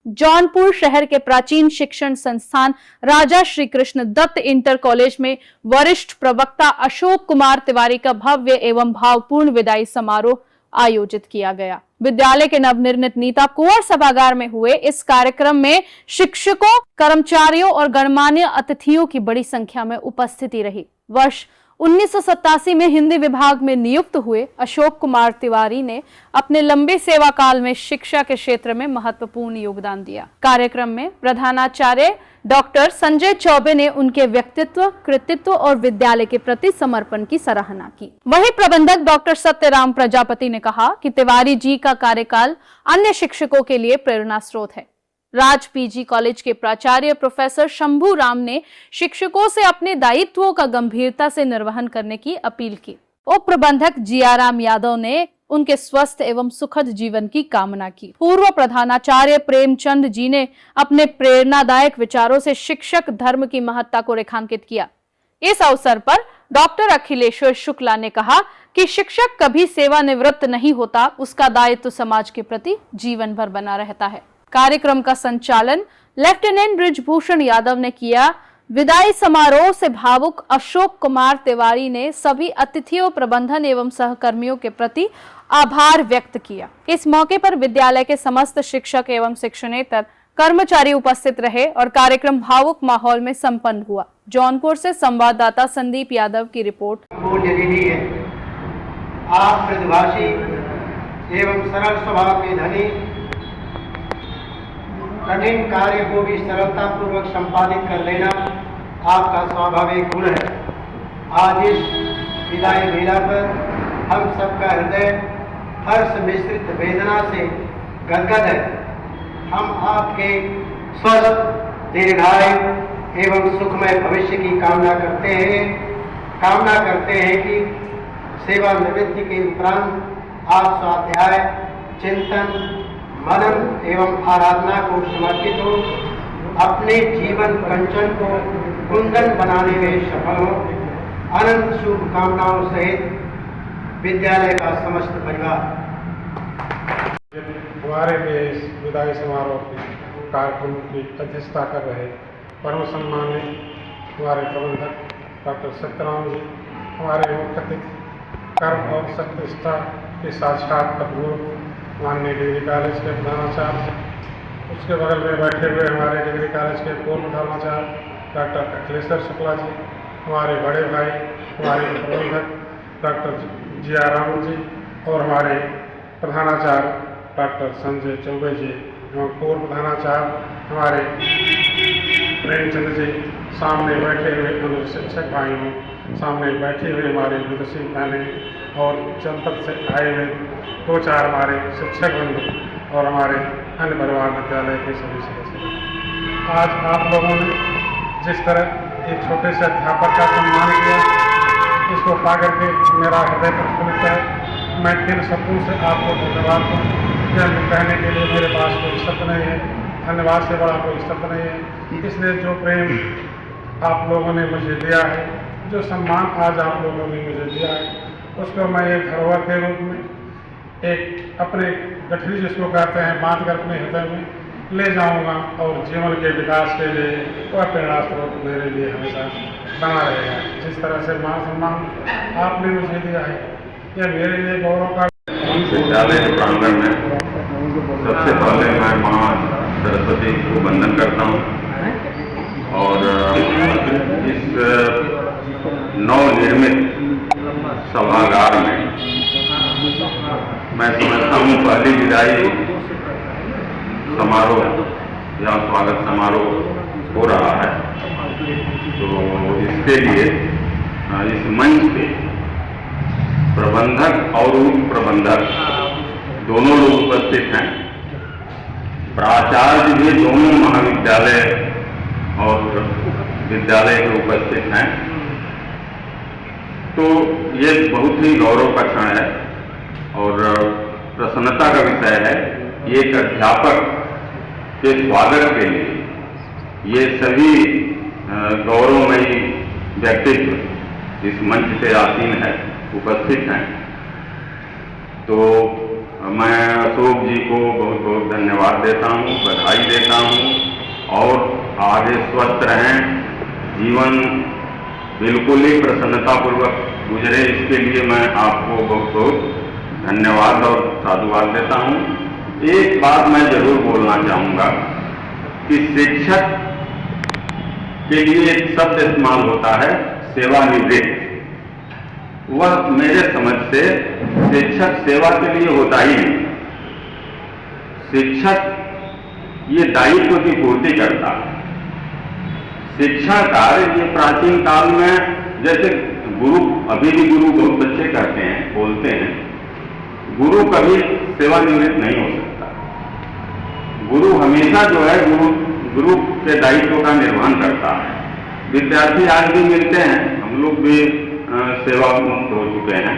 जौनपुर शहर के प्राचीन शिक्षण संस्थान राजा श्री कृष्ण दत्त इंटर कॉलेज में वरिष्ठ प्रवक्ता अशोक कुमार तिवारी का भव्य एवं भावपूर्ण विदाई समारोह आयोजित किया गया। विद्यालय के नवनिर्मित नीता कुंवर सभागार में हुए इस कार्यक्रम में शिक्षकों, कर्मचारियों और गणमान्य अतिथियों की बड़ी संख्या में उपस्थिति रही। वर्ष 1987 में हिंदी विभाग में नियुक्त हुए अशोक कुमार तिवारी ने अपने लंबे सेवा काल में शिक्षा के क्षेत्र में महत्वपूर्ण योगदान दिया। कार्यक्रम में प्रधानाचार्य डॉक्टर संजय चौबे ने उनके व्यक्तित्व, कृतित्व और विद्यालय के प्रति समर्पण की सराहना की। वहीं प्रबंधक डॉक्टर सत्यराम प्रजापति ने कहा कि तिवारी जी का कार्यकाल अन्य शिक्षकों के लिए प्रेरणा स्रोत है। राज पीजी कॉलेज के प्राचार्य प्रोफेसर शंभू राम ने शिक्षकों से अपने दायित्वों का गंभीरता से निर्वहन करने की अपील की। उप प्रबंधक जियाराम यादव ने उनके स्वस्थ एवं सुखद जीवन की कामना की। पूर्व प्रधानाचार्य प्रेमचंद जी ने अपने प्रेरणादायक विचारों से शिक्षक धर्म की महत्ता को रेखांकित किया। इस अवसर पर डॉक्टर अखिलेश्वर शुक्ला ने कहा कि शिक्षक कभी सेवानिवृत्त नहीं होता, उसका दायित्व समाज के प्रति जीवन भर बना रहता है। कार्यक्रम का संचालन लेफ्टिनेंट बृजभूषण यादव ने किया। विदाई समारोह से भावुक अशोक कुमार तिवारी ने सभी अतिथियों, प्रबंधन एवं सहकर्मियों के प्रति आभार व्यक्त किया। इस मौके पर विद्यालय के समस्त शिक्षक एवं शिक्षणेतर कर्मचारी उपस्थित रहे और कार्यक्रम भावुक माहौल में संपन्न हुआ। जौनपुर से संवाददाता संदीप यादव की रिपोर्ट। आप प्रतिभाशी एवं सरल स्वभाव के धनी, कठिन कार्य को भी सरलता पूर्वक संपादित कर लेना आपका स्वाभाविक गुण है। आज इस विदाई मेला पर हम सबका हृदय हर्ष मिश्रित वेदना से गदगद है। हम आपके स्वस्थ, दीर्घायु एवं सुखमय भविष्य की कामना करते हैं कि सेवानिवृत्ति के उपरांत आप स्वाध्याय, चिंतन, मनन एवं आराधना को समर्पित हो, अपने जीवन कंचन को कुंदन बनाने में सफल हो। अनंत शुभकामनाओं सहित विद्यालय का समस्त परिवार। हमारे लिए इस विदाई समारोह के कार्यक्रम की अध्यक्षता कर रहे परम सम्मानित हमारे प्रबंधक डॉक्टर सत्यराम जी, हमारे मुख्य अतिथि, कर्म और सत्यनिष्ठा के साक्षात प्रभु माननीय डिग्री कॉलेज के प्रधानाचार्य, उसके बगल में बैठे हुए हमारे डिग्री कॉलेज के पूर्व प्रधानाचार्य डॉक्टर अखिलेश्वर शुक्ला जी, हमारे बड़े भाई, हमारे प्रबंधक डॉक्टर जियाराम जी और हमारे प्रधानाचार्य डॉक्टर संजय चौबे जी एवं पूर्व प्रधानाचार्य हमारे प्रेमचंद जी, सामने बैठे हुए अन्य शिक्षक भाइयों, सामने बैठे हुए हमारे विदेशी बहनें और जनपद से आए हुए 2-4 हमारे शिक्षक बंधु और हमारे अन्य परिवार विद्यालय के सभी सदस्य। आज आप लोगों ने जिस तरह एक छोटे से अध्यापक का सम्मान किया, इसको पा करके मेरा हृदय प्रफुल्लित है। मैं फिर शब्दों से आपको धन्यवाद दूँ। कहने के लिए मेरे पास कोई शब्द नहीं है, धन्यवाद से बड़ा कोई शब्द नहीं है। इसलिए जो प्रेम आप लोगों ने मुझे दिया है, जो सम्मान आज आप लोगों ने मुझे दिया है, उसको मैं एक धरोहर के रूप में, एक अपने गठरी जिसको कहते हैं, बांध कर अपने हृदय में ले जाऊंगा और जीवन के विकास के लिए वह प्रेरणा स्रोत मेरे लिए हमेशा बना रहेगा। जिस तरह से मान सम्मान आपने मुझे दिया है, यह मेरे लिए गौरव का। विद्यालय के प्रांगण में सबसे पहले मैं माँ सरस्वती को वंदन करता हूँ और इस नवनिर्मित सभागार में मैं समझता हूँ पहली विदाई समारोह या स्वागत समारोह हो रहा है। तो इसके लिए इस मंच पे प्रबंधक और उप प्रबंधक दोनों लोग उपस्थित हैं। प्राचार्य भी दोनों महाविद्यालय और विद्यालय के उपस्थित हैं। तो ये बहुत ही गौरव का क्षण है और प्रसन्नता का विषय है। ये एक अध्यापक के स्वागत के लिए ये सभी गौरवमयी व्यक्तित्व इस मंच से आसीन है, उपस्थित हैं। तो मैं अशोक जी को बहुत बहुत धन्यवाद देता हूँ, बधाई देता हूँ। आगे स्वस्थ रहें, जीवन बिल्कुल ही प्रसन्नतापूर्वक गुजरे, इसके लिए मैं आपको बहुत बहुत धन्यवाद और साधुवाद देता हूँ। एक बात मैं जरूर बोलना चाहूँगा कि शिक्षक के लिए एक शब्द इस्तेमाल होता है सेवानिवृत्त। वह मेरे समझ से शिक्षक सेवा के लिए होता ही नहीं। शिक्षक ये दायित्व की पूर्ति करता है। शिक्षा कार्य ये प्राचीन काल में, जैसे गुरु, अभी भी गुरु बहुत बच्चे कहते हैं, बोलते हैं, गुरु कभी सेवानिवृत्त नहीं हो सकता। गुरु हमेशा जो है गुरु के दायित्व का निर्वहन करता है। विद्यार्थी आज भी मिलते हैं, हम लोग भी सेवा मुक्त हो चुके हैं,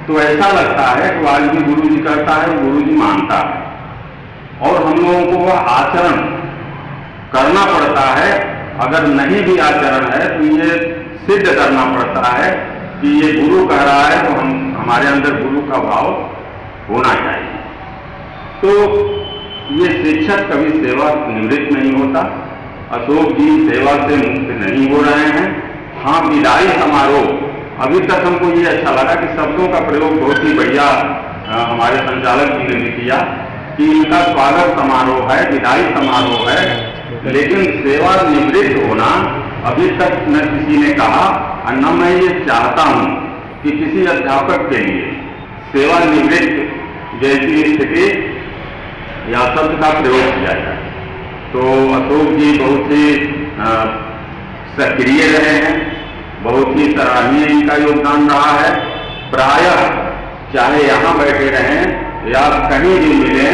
तो ऐसा लगता है कि आज भी गुरु जी करता है, गुरु जी मानता है, और हम लोगों को वह आचरण करना पड़ता है। अगर नहीं भी आचरण है तो ये सिद्ध करना पड़ता है कि ये गुरु कह रहा है, तो हमारे अंदर गुरु का भाव होना चाहिए। तो ये शिक्षक कभी सेवा निवृत्त नहीं होता। अशोक जी सेवा से मुक्त नहीं हो रहे हैं। हाँ, विदाई समारोह, अभी तक हमको ये अच्छा लगा कि शब्दों का प्रयोग बहुत ही बढ़िया हमारे संचालक जी ने भी किया कि इनका स्वागत समारोह है, विदाई समारोह है, लेकिन सेवा निवृत्त होना अभी तक न किसी ने कहा, और न मैं ये चाहता हूं कि किसी अध्यापक के लिए सेवा निवृत्त जैसी स्थिति या शब्द का प्रयोग किया जाए। तो अशोक जी बहुत ही सक्रिय रहे हैं, बहुत ही सराहनीय इनका योगदान रहा है। प्रायः चाहे यहाँ बैठे रहें या कहीं भी मिलें,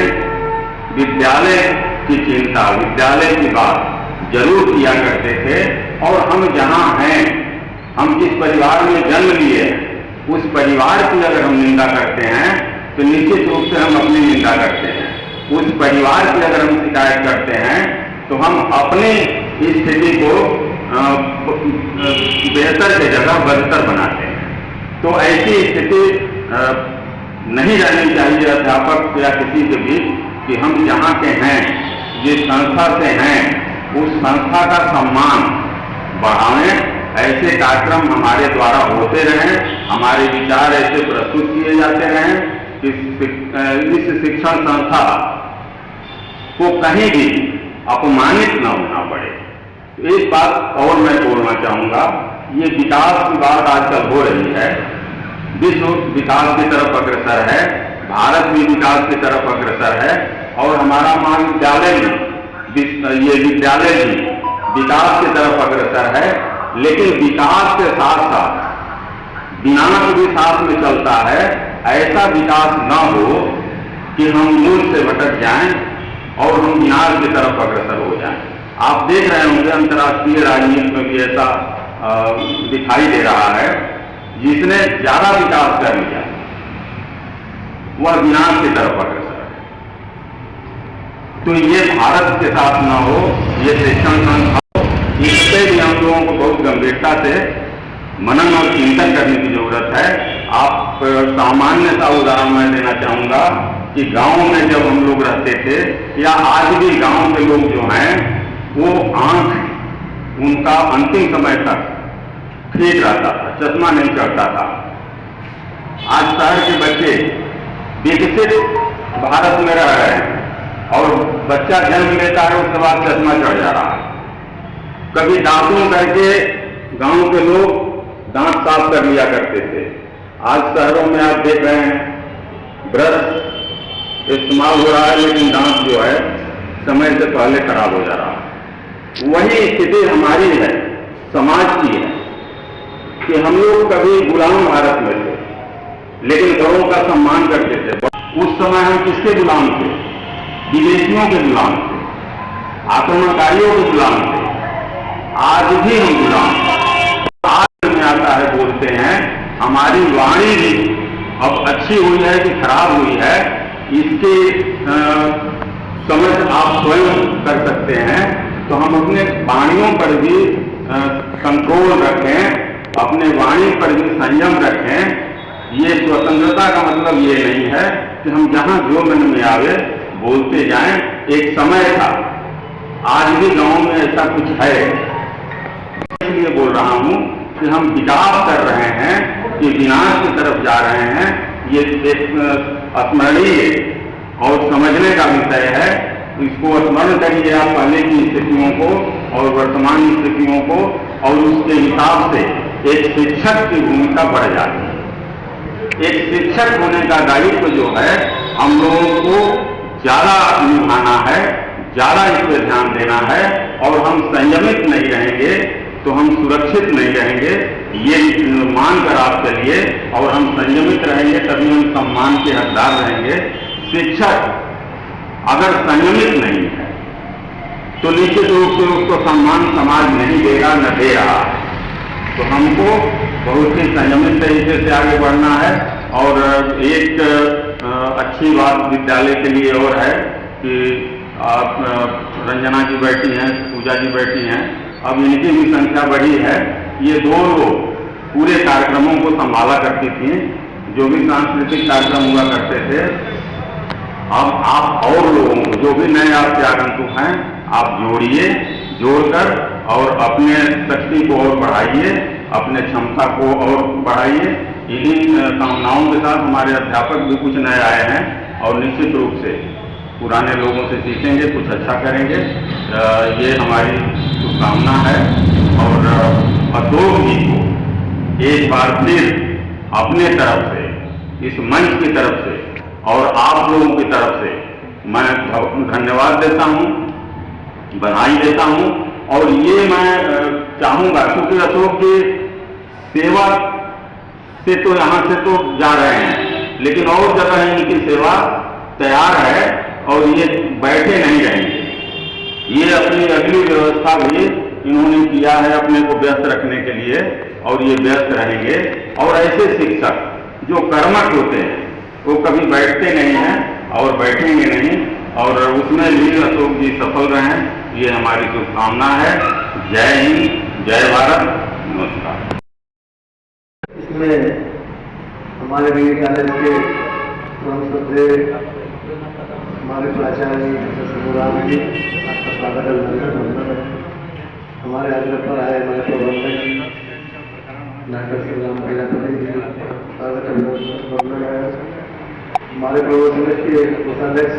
विद्यालय की चिंता, विद्यालय की बात जरूर किया करते थे। और हम जहाँ हैं, हम जिस परिवार में जन्म लिए, उस परिवार की अगर हम निंदा करते हैं तो निश्चित रूप से हम अपनी निंदा करते हैं। उस परिवार की अगर हम शिकायत करते हैं तो हम अपनी स्थिति को बेहतर की जगह बदतर बनाते हैं। तो ऐसी स्थिति नहीं रहनी चाहिए अध्यापक या किसी के बीच कि हम जहाँ के हैं, जिस संस्था से हैं, उस संस्था का सम्मान बढ़ाएं। ऐसे कार्यक्रम हमारे द्वारा होते रहें, हमारे विचार ऐसे प्रस्तुत किए जाते रहें कि इस शिक्षण संस्था को कहीं भी अपमानित न होना पड़े। एक बात और मैं बोलना चाहूँगा, ये विकास की बात आजकल हो रही है, विश्व विकास की तरफ अग्रसर है, भारत भी विकास की तरफ अग्रसर है, और हमारा महाविद्यालय भी, ये विद्यालय भी विकास की तरफ अग्रसर है। लेकिन विकास के साथ साथ विनाश भी साथ में चलता है। ऐसा विकास न हो कि हम मूल से भटक जाएं और हम विनाश की तरफ अग्रसर हो जाएं। आप देख रहे होंगे अंतर्राष्ट्रीय राजनीति में भी ऐसा दिखाई दे रहा है, जिसने ज्यादा विकास कर लिया वह विनाश की तरफ अग्रसर है। तो ये भारत के साथ न हो, ये शिक्षण संस्था, इस पे भी हम लोगों को बहुत गंभीरता से मनन और चिंतन करने की जरूरत है। आप सामान्य सा उदाहरण मैं देना चाहूँगा कि गांव में जब हम लोग रहते थे, या आज भी गांव के लोग जो हैं, वो आंख उनका अंतिम समय तक ठीक रहता था, चश्मा नहीं चढ़ता था। आज शहर के बच्चे विकसित भारत में रह रहे हैं, और बच्चा जन्म लेता है, उसके बाद चश्मा चढ़ जा रहा है। कभी दांतों करके गांव के लोग दांत साफ कर लिया करते थे। आज शहरों में आप देख रहे हैं ब्रश इस्तेमाल हो रहा है, लेकिन दांत जो है समय से पहले खराब हो जा रहा है। वही स्थिति हमारी है, समाज की है, कि हम लोग कभी गुलाम भारत में थे, लेकिन बड़ों का सम्मान करते थे। उस समय हम किसके गुलाम थे? विदेशियों के गुलाम थे, आक्रमणकारियों के गुलाम थे। आज भी हम गुलाम हैं। आज में आता है, बोलते हैं, हमारी वाणी भी अब अच्छी हुई है कि खराब हुई है, इसकी समझ आप स्वयं कर सकते हैं। तो हम अपने वाणियों पर भी कंट्रोल रखें, अपने वाणी पर भी संयम रखें। ये स्वतंत्रता का मतलब ये नहीं है कि हम जहां जो मन में आवे बोलते जाएं। एक समय था आज भी गांव में ऐसा कुछ है। इसलिए बोल रहा हूं कि हम विकास कर रहे हैं कि विनाश की तरफ जा रहे हैं। ये एक स्मरणीय और समझने का विषय है। इसको स्मरण करिए आप पहले की स्थितियों को और वर्तमान स्थितियों को, और उसके हिसाब से एक शिक्षक की भूमिका बढ़ जाती है। एक शिक्षक होने का दायित्व जो है हम लोगों को ज्यादा निभाना है, ज्यादा इस पर ध्यान देना है। और हम संयमित नहीं रहेंगे तो हम सुरक्षित नहीं रहेंगे, ये मानकर आप चलिए। और हम संयमित रहेंगे तभी हम सम्मान के हकदार रहेंगे। शिक्षक अगर संयमित नहीं है तो निश्चित रूप से उसको सम्मान समाज नहीं देगा, न दे रहा। तो हमको बहुत ही संयमित तरीके से आगे बढ़ना है। और एक अच्छी बात विद्यालय के लिए और है कि आप रंजना जी बैठी हैं, पूजा जी बैठी हैं, अब इनकी भी संख्या बढ़ी है। ये दो लोग पूरे कार्यक्रमों को संभाला करती थी, जो भी सांस्कृतिक कार्यक्रम हुआ करते थे। अब आप और लोगों को, जो भी नए आपके आगंतुक हैं, आप जोड़िए, जोड़कर और अपने शक्ति को और बढ़ाइए, अपने क्षमता को और बढ़ाइए। इन्हीं कामनाओं के साथ हमारे अध्यापक भी कुछ नए आए हैं और निश्चित रूप से पुराने लोगों से सीखेंगे, कुछ अच्छा करेंगे। ये हमारी शुभकामना है। और अशोक जी को एक बार फिर अपने तरफ से, इस मंच की तरफ से और आप लोगों की तरफ से मैं धन्यवाद देता हूं, बधाई देता हूं। और ये मैं चाहूंगा, क्योंकि अशोक जी सेवा से तो यहां से तो जा रहे हैं, लेकिन और जगह इनकी सेवा तैयार है और ये बैठे नहीं रहेंगे। ये अपनी अगली व्यवस्था भी इन्होंने किया है अपने को व्यस्त रखने के लिए, और ये व्यस्त रहेंगे। और ऐसे शिक्षक जो कर्मठ होते हैं वो कभी बैठते नहीं हैं और बैठेंगे नहीं, और उसमें भी अशोक जी सफल रहें, ये हमारी शुभकामना है। जय हिंद, जय भारत, नमस्कार। इसमें हमारे डिग्री कॉलेज के परम श्रद्धेय हमारे प्राचार्य राम जी, आपका स्वागत है। हमारे आग्रह पर आए हमारे प्रबंधक डॉक्टर श्री राम प्रजापति जी, स्वागत है। हमारे प्रबंधक के कोषाध्यक्ष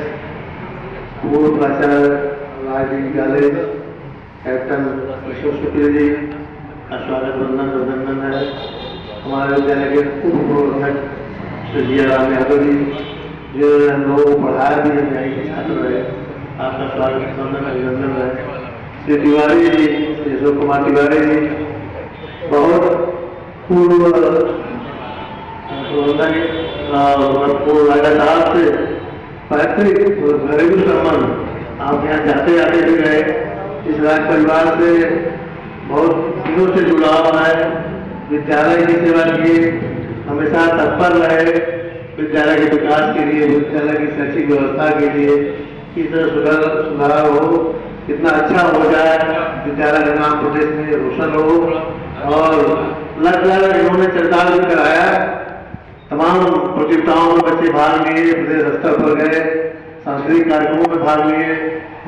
पूर्व प्राचार्य राजनीति कॉलेज कैप्टन अशोक शुक्ल जी का स्वागत अभिनंदन है। हमारे विद्यालय के उप प्रबंधक श्री जी राम यादव जी, जिन्होंने हम लोगों को पढ़ाया भी, हम यहीं के छात्र रहे, आपका स्वागत अभिनंदन है। श्री तिवारी जी, श्री अशोक कुमार तिवारी जी, बहुत पूर्व प्रबंधक लगातार से पैतृक और घरेलू संबंध, आप यहाँ जाते आते भी रहे। इस राज परिवार से बहुत दिनों से जुड़ाव है, विद्यालय की सेवा किए, हमेशा तत्पर रहे विद्यालय के विकास के लिए, विद्यालय की शैक्षिक व्यवस्था के लिए, किस तरह सुधार हो, कितना अच्छा हो जाए, विद्यालय का नाम प्रदेश में रोशन हो। और लगभग इन्होंने चर्चा भी कराया, तमाम प्रतियोगिताओं में बच्चे भाग लिए, प्रदेश स्तर पर गए, सांस्कृतिक कार्यक्रमों में भाग लिए,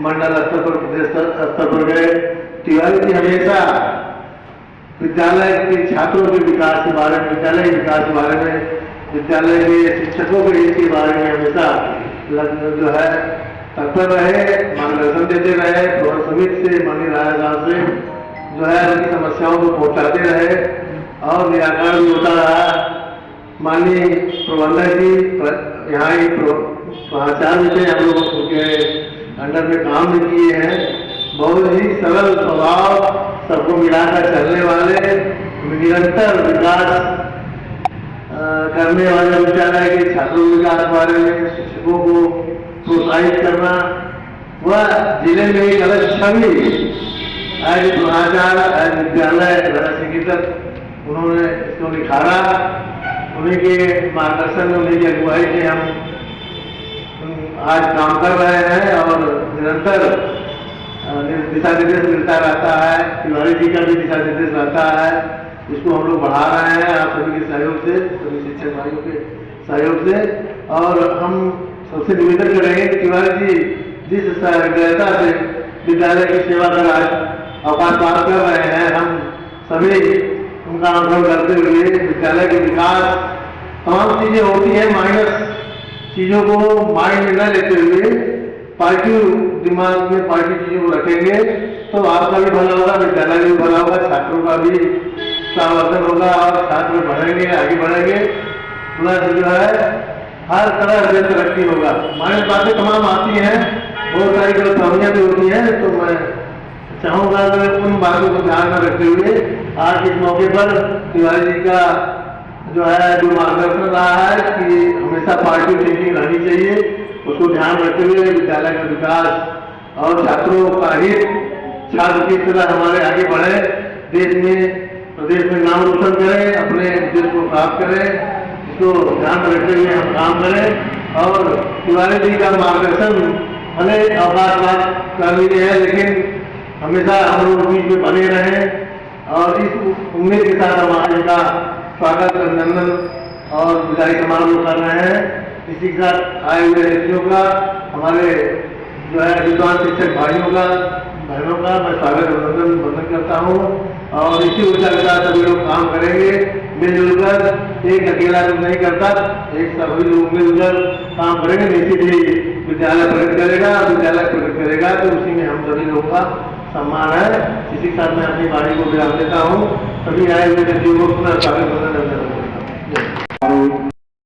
मंडल स्तर पर, प्रदेश स्तर पर गए। तिवारी जी हमेशा विद्यालय के छात्रों के विकास के बारे में, विद्यालय के विकास के बारे में, विद्यालय के शिक्षकों के हित के बारे में हमेशा जो है तत्पर रहे, मार्गदर्शन देते रहे। प्रबंध समिति से, माननीय राजा साहब से जो है उनकी समस्याओं को पहुंचाते रहे और निराकरण भी होता रहा। माननीय प्रबंधक जी यहाँ ही प्राचार्य थे, हम लोग उनके अंडर में काम भी किए हैं। बहुत ही सरल स्वभाव, सबको मिलाकर चलने वाले, निरंतर विकास करने वाले विद्यालय के छात्रों के विकास बारे में, शिक्षकों को प्रोत्साहित करना, वह जिले में एक अलग छवि आज प्रधानाचार्य, आज विद्यालय तक उन्होंने इसको निखारा। उन्हीं के मार्गदर्शन में, उन्हीं की अगुवाई से हम आज काम कर रहे हैं और निरंतर दिशा निर्देश मिलता रहता है। तिवारी जी का भी दिशा निर्देश रहता है, इसको हम लोग बढ़ा रहे हैं आप सभी के सहयोग से, सभी शिक्षक भाइयों के सहयोग से। और हम सबसे निवेदन करेंगे कि तिवारी जी जिस सहृदयता से विद्यालय की सेवा कर आज अवकाश प्राप्त कर रहे हैं। हम सभी उनका अनुभव करते हुए विद्यालय के विकास तमाम चीजें होती हैं, माइनस चीजों को माइंड में न लेते हुए पार्टी दिमाग में पार्टी चीजों को रखेंगे तो आपका भी भला होगा, विद्यालय का भी भला होगा, छात्रों का भी संवर्धन होगा और छात्र बढ़ेंगे, आगे बढ़ेंगे, प्लस जो है हर तरह से तरक्की होगा। माइनस बातें तमाम आती हैं, बहुत सारी गलतफहमियां भी होती हैं, तो मैं चाहूंगा कि उन बातों को ध्यान में रखते हुए आज इस मौके पर तिवारी जी का जो है जो मार्गदर्शन रहा है कि हमेशा पार्टी थिंकिंग रहनी चाहिए, उसको ध्यान रखते हुए विद्यालय का विकास और छात्रों का हित, छात्र की तरह हमारे आगे बढ़े, देश में प्रदेश में नाम रोशन करें, अपने उद्देश्य को प्राप्त करें, इसको ध्यान में रखते हुए हम काम करें। और तिवारी जी का मार्गदर्शन भले अवकाश प्राप्त कर लिए है, लेकिन हमेशा हम लोग बीच में बने रहें और इस उम्मीद के साथ हम आज का स्वागत अभिनंदन और विदाई समारोह कर रहे हैं। इसी के साथ आए हुए अतिथियों का, हमारे जो है विद्वान शिक्षक भाइयों का, बहनों का मैं स्वागत अभिनंदन वंदन करता हूँ और इसी ऊर्जा के साथ सभी लोग काम करेंगे मिलजुल कर। एक अकेला कुछ नहीं करता, एक सभी लोग मिलकर काम करेंगे, निश्चित ही विद्यालय प्रगति करेगा, विद्यालय प्रगति करेगा तो उसी में हम सभी लोगों का सम्मान है। इसी के साथ मैं अपनी वाणी को विराम देता हूँ। सभी आए हुए व्यक्तियों को पुनः स्वागत करता हूँ।